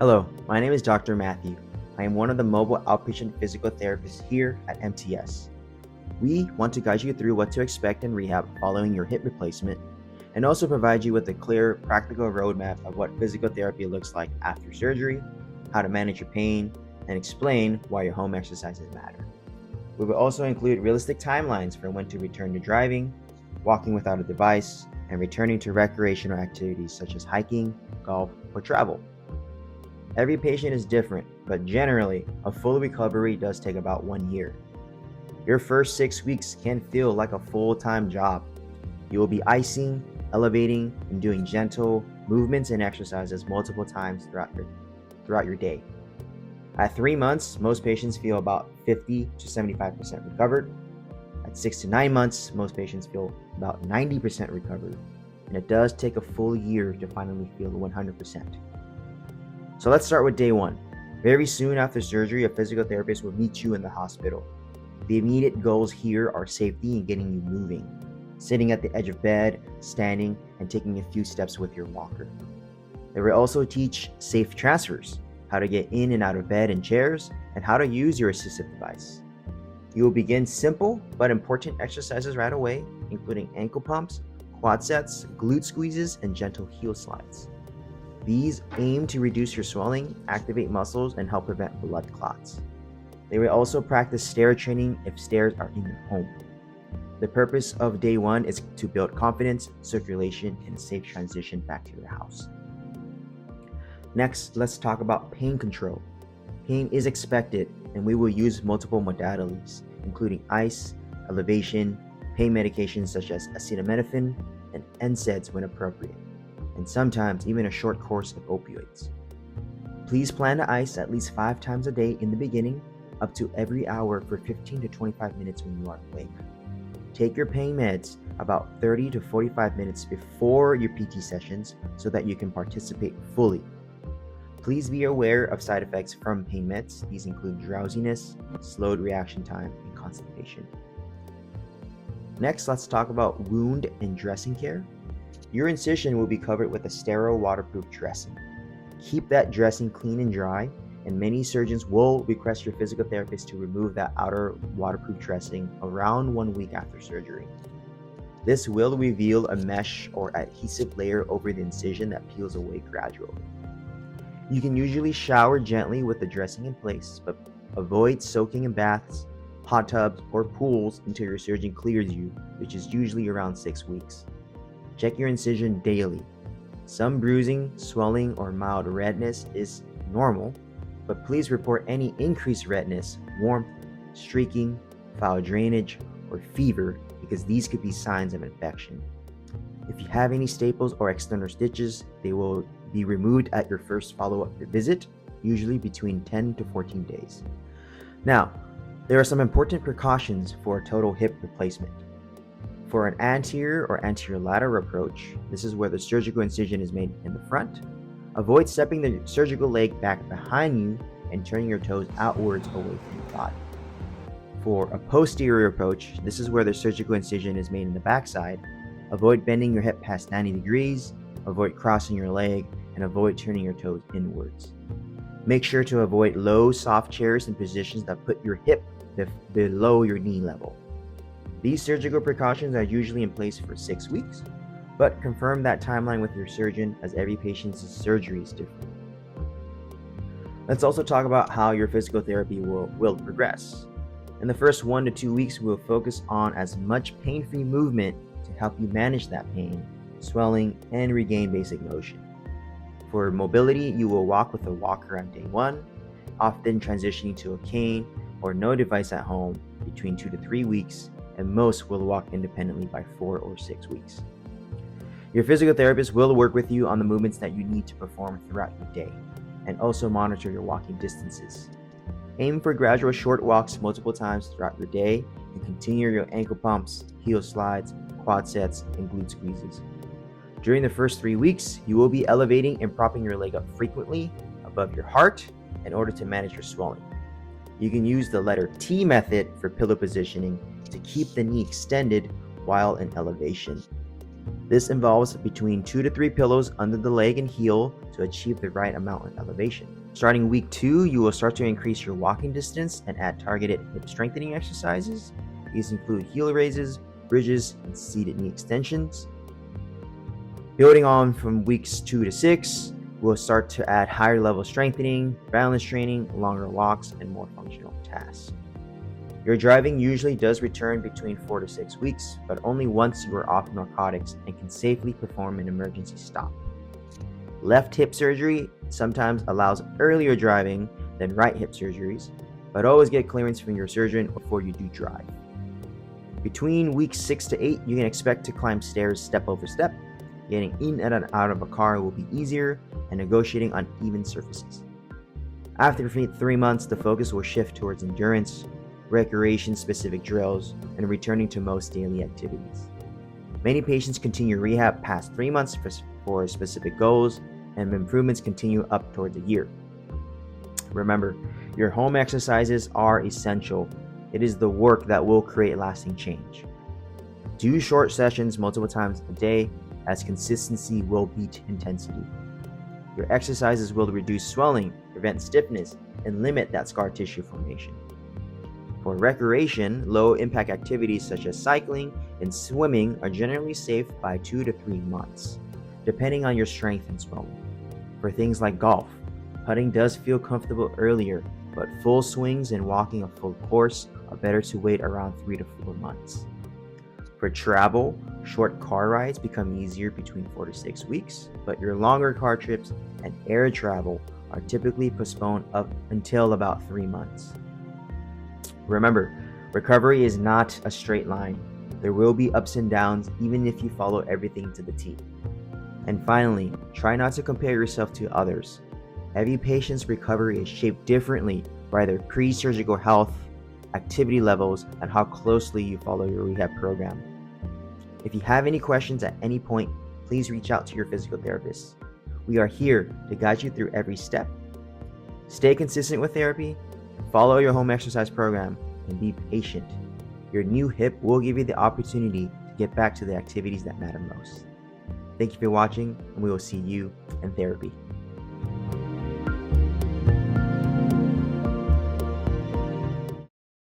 Hello, my name is Dr. Matthew. I am one of the mobile outpatient physical therapists here at MTS. We want to guide you through what to expect in rehab following your hip replacement and also provide you with a clear, practical roadmap of what physical therapy looks like after surgery, how to manage your pain, and explain why your home exercises matter. We will also include realistic timelines for when to return to driving, walking without a device, and returning to recreational activities such as hiking, golf, or travel. Every patient is different, but generally, a full recovery does take about 1 year. Your first 6 weeks can feel like a full-time job. You will be icing, elevating, and doing gentle movements and exercises multiple times throughout your day. At 3 months, most patients feel about 50 to 75% recovered. At 6 to 9 months, most patients feel about 90% recovered. And it does take a full year to finally feel 100%. So let's start with day 1. Very soon after surgery, a physical therapist will meet you in the hospital. The immediate goals here are safety and getting you moving, sitting at the edge of bed, standing, and taking a few steps with your walker. They will also teach safe transfers, how to get in and out of bed and chairs, and how to use your assistive device. You will begin simple but important exercises right away, including ankle pumps, quad sets, glute squeezes, and gentle heel slides. These aim to reduce your swelling, activate muscles, and help prevent blood clots. They will also practice stair training if stairs are in your home. The purpose of day 1 is to build confidence, circulation, and a safe transition back to your house. Next, let's talk about pain control. Pain is expected, and we will use multiple modalities, including ice, elevation, pain medications such as acetaminophen, and NSAIDs when appropriate, and sometimes even a short course of opioids. Please plan to ice at least 5 times a day in the beginning, up to every hour for 15 to 25 minutes when you are awake. Take your pain meds about 30 to 45 minutes before your PT sessions so that you can participate fully. Please be aware of side effects from pain meds. These include drowsiness, slowed reaction time, and constipation. Next, let's talk about wound and dressing care. Your incision will be covered with a sterile waterproof dressing. Keep that dressing clean and dry, and many surgeons will request your physical therapist to remove that outer waterproof dressing around 1 week after surgery. This will reveal a mesh or adhesive layer over the incision that peels away gradually. You can usually shower gently with the dressing in place, but avoid soaking in baths, hot tubs, or pools until your surgeon clears you, which is usually around 6 weeks. Check your incision daily. Some bruising, swelling, or mild redness is normal, but please report any increased redness, warmth, streaking, foul drainage, or fever because these could be signs of infection. If you have any staples or external stitches, they will be removed at your first follow-up visit, usually between 10 to 14 days. Now, there are some important precautions for a total hip replacement. For an anterior or anterolateral approach, this is where the surgical incision is made in the front. Avoid stepping the surgical leg back behind you and turning your toes outwards away from your body. For a posterior approach, this is where the surgical incision is made in the backside. Avoid bending your hip past 90 degrees, avoid crossing your leg, and avoid turning your toes inwards. Make sure to avoid low, soft chairs and positions that put your hip below your knee level. These surgical precautions are usually in place for 6 weeks, but confirm that timeline with your surgeon as every patient's surgery is different. Let's also talk about how your physical therapy will progress. In the first 1 to 2 weeks, we'll focus on as much pain-free movement to help you manage that pain, swelling, and regain basic motion. For mobility, you will walk with a walker on day 1, often transitioning to a cane or no device at home between 2 to 3 weeks, and most will walk independently by 4 or 6 weeks. Your physical therapist will work with you on the movements that you need to perform throughout your day, and also monitor your walking distances. Aim for gradual short walks multiple times throughout your day, and continue your ankle pumps, heel slides, quad sets, and glute squeezes. During the first 3 weeks, you will be elevating and propping your leg up frequently above your heart in order to manage your swelling. You can use the letter T method for pillow positioning to keep the knee extended while in elevation. This involves between 2 to 3 pillows under the leg and heel to achieve the right amount of elevation. Starting week 2, you will start to increase your walking distance and add targeted hip strengthening exercises. These include heel raises, bridges, and seated knee extensions. Building on from weeks 2 to 6, we'll start to add higher level strengthening, balance training, longer walks, and more functional tasks. Your driving usually does return between 4 to 6 weeks, but only once you are off narcotics and can safely perform an emergency stop. Left hip surgery sometimes allows earlier driving than right hip surgeries, but always get clearance from your surgeon before you do drive. Between weeks 6 to 8, you can expect to climb stairs step over step. Getting in and out of a car will be easier, and negotiating on even surfaces. After 3 months, the focus will shift towards endurance, recreation-specific drills, and returning to most daily activities. Many patients continue rehab past 3 months for specific goals, and improvements continue up towards a year. Remember, your home exercises are essential. It is the work that will create lasting change. Do short sessions multiple times a day, as consistency will beat intensity. Your exercises will reduce swelling, prevent stiffness, and limit that scar tissue formation. For recreation, low-impact activities such as cycling and swimming are generally safe by 2 to 3 months, depending on your strength and swelling. For things like golf, putting does feel comfortable earlier, but full swings and walking a full course are better to wait around 3 to 4 months. For travel, short car rides become easier between 4 to 6 weeks, but your longer car trips and air travel are typically postponed up until about 3 months. Remember, recovery is not a straight line. There will be ups and downs even if you follow everything to the T. And finally, try not to compare yourself to others. Every patient's recovery is shaped differently by their pre-surgical health, activity levels, and how closely you follow your rehab program. If you have any questions at any point, please reach out to your physical therapist. We are here to guide you through every step. Stay consistent with therapy, follow your home exercise program, and be patient. Your new hip will give you the opportunity to get back to the activities that matter most. Thank you for watching, and we will see you in therapy.